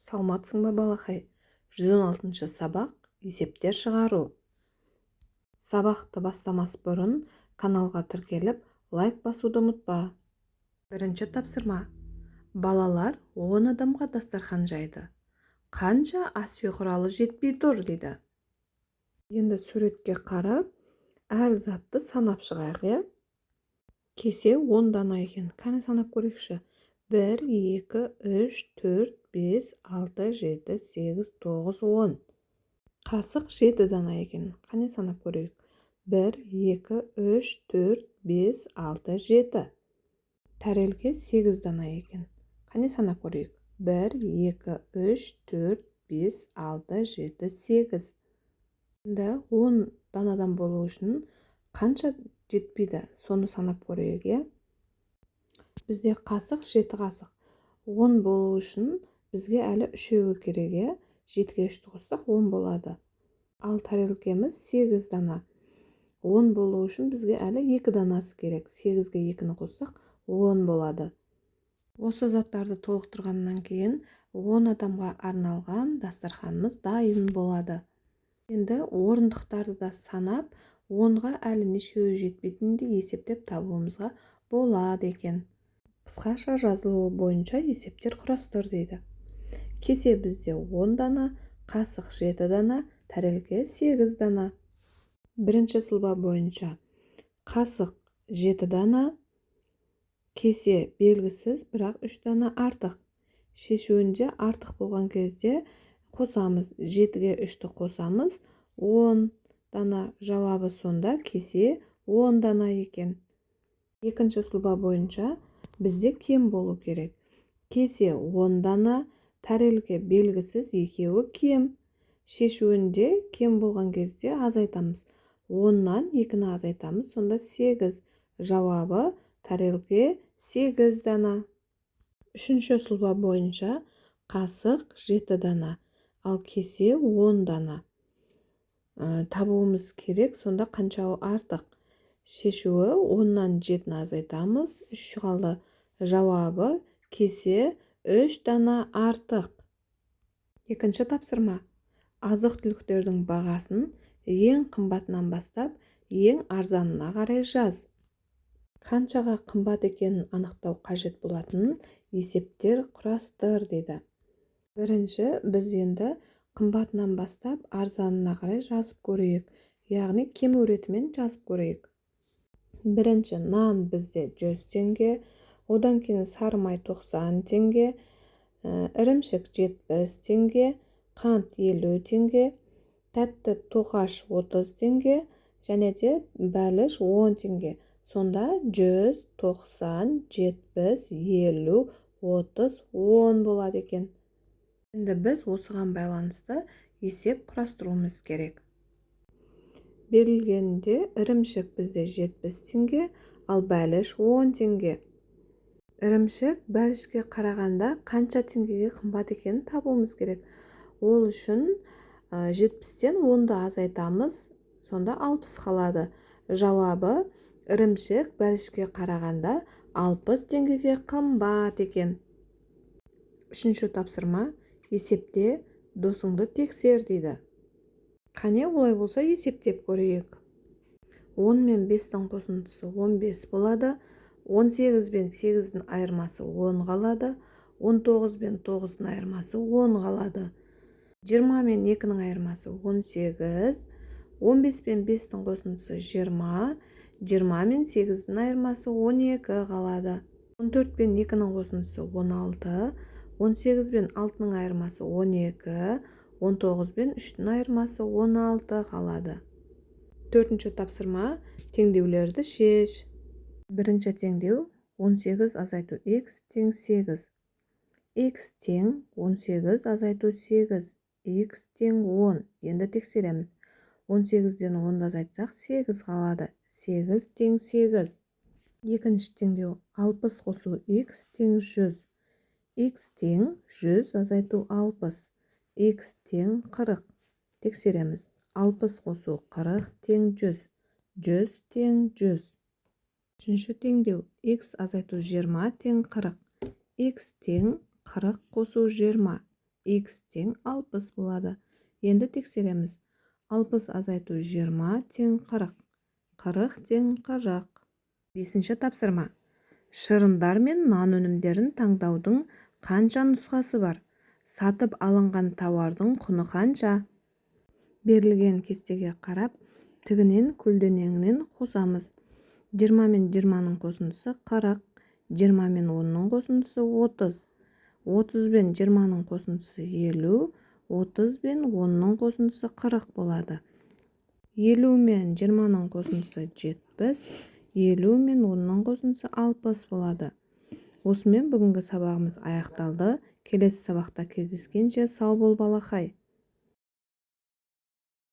Саламатсың ба балақай? 116 сабақ есептер шығару. Сабақты бастамас бұрын каналға тіркеліп, лайк басуды ұмытпа. Бірінші тапсырма. Балалар 10 адамға дастархан жайды. Қанша ас үй құралы жетпей тұр дейді. Енді суретке қарап, әр затты санап шығайық, иә? Кесе 10 дана екен. Қане санап көрейікші. 1, 2, 3, 4, 5, 6, 7, 8, 9, 10. Қасық 7 дана екен. Қане санап көрейік. 1, 2, 3, 4, 5, 6, 7. Тәрелке 8 дана екен. Қане санап көрейік. 1, 2, 3, 4, 5, 6, 7, 8. 10 данадан болу үшін қанша жетпейді? Соны санап көрейік, е? Бізде қасық 7 қасық. 10 болу үшін бізге әлі 3-еуі керек, е? 7-ге 3-ті қоссақ 10 болады. Ал тәрелкеміз 8 дана. 10 болу үшін бізге әлі 2 данасы керек. 8-ге 2-ні қоссақ 10 болады. Осы заттарды толықтырғаннан кейін 10 адамға арналған дастарханымыз дайын болады. Енді орындықтарды да санап, 10-ға әлі нешеуі жетпейтінді есептеп табуымызға болады екен. Қысқаша жазылуы бойынша есептер құрастыр дейді. Кесе бізде 10 дана, қасық 7 дана, тәрелке 8 дана. Бірінші сұлба бойынша қасық 7 дана, кесе белгісіз, бірақ 3 дана артық. Шешуінде артық болған кезде қосамыз, 7-ге 3-ті қосамыз, 10 дана. Жауабы сонда кесе 10 дана екен. Екінші сұлба бойынша бізде кем болу керек. Кесе 10 дана, тәрелке белгісіз, екеуі кем. Шешуінде кем болған кезде азайтамыз. 10-нан 2-ні азайтамыз, сонда 8. Жауабы тәрелке 8 дана. Үшінші сұлба бойынша қасық 7 дана, ал кесе 10 дана. Табуымыз керек, сонда қаншауы артық? Шешуі 10-нан 7-ні азайтамыз, 3 қалды. Жауабы кесе 3 дана артық. Екінші тапсырма. Азық түліктердің бағасын ең қымбатынан бастап, ең арзанына қарай жаз. Қаншаға қымбат екенін анықтау қажет болатынын есептер құрастыр дейді. Бірінші, біз енді қымбатынан бастап арзанына қарай жазып көрейік. Яғни кем өретімен жазып көрейік. Бірінші, нан бізде 100 теңге, одан кейін сары май 90 теңге, ірімшік 70 теңге, қант 50 теңге, тәтті тоқаш 30 теңге, және де бәліш 10 теңге. Сонда 100, 90, 70, 50, 30, 10 болады екен. Енді біз осыған байланысты есеп құрастыруымыз керек. Берілгенде ірімшік бізде 70 теңге, ал бәліш 10 теңге. Ірімшік бәлішке қарағанда қанша теңгеге қымбат екенін табуымыз керек. Ол үшін 70-тен 10-ды азайтамыз, сонда 60 қалады. Жауабы ірімшік бәлішке қарағанда 60 теңгеге қымбат екен. Үшінші тапсырма. Есепте досыңды тексер дейді. Қане олай болса есептеп көрейік. 10 мен 5-тің қосындысы 15 болады. 18 бен 8-дің айырмасы 10 қалады. 19 бен 9-дің айырмасы 10 қалады. 20 мен 2-ның айырмасы 18. 15 бен 5-тің қосындысы 20. 20 мен 8-дің айырмасы 12 қалады. 14 бен 2-ның қосындысы 16. 18 бен 6-ның айырмасы 12, 19 бен 3-дің айырмасы 16 қалады. Төртінші тапсырма. Теңдеулерді шеш. Бірінші теңдеу 18 азайту x тең 8. X тең 18 азайту 8. X тең 10. Енді тексереміз. 18-ден 10-ды азайтсақ 8 қалады. 8 тең 8. Екінші теңдеу 60 қосу x тең 100. X тең 100 азайту 60. X тең 40. Тексереміз. 60 қосу 40 тең 100. 100 тең 100. Үшінші теңдеу. X азайту 20 тең 40. X тең 40 қосу 20. x тең 60 болады. Енді тексереміз. 60 азайту 20 тең 40. 40 тең 40. Бесінші тапсырма. Шырындар мен нан өнімдерін таңдаудың қанша нұсқасы бар? Сатып алынған тауардың құны қанша? Берілген кестеге қарап, тігінен көлденеңінен қосамыз. 20 мен 20-ның қосындысы 40, 20 мен 10-ның қосындысы 30, 30 бен 20-ның қосындысы 50, 30 бен 10-ның қосындысы 40 болады. 50 мен 20-ның қосындысы 70, 50 мен 10-ның қосындысы 60 болады. Осымен бүгінгі сабағымыз аяқталды. Келесі сабақта кездескенше сау бол балақай.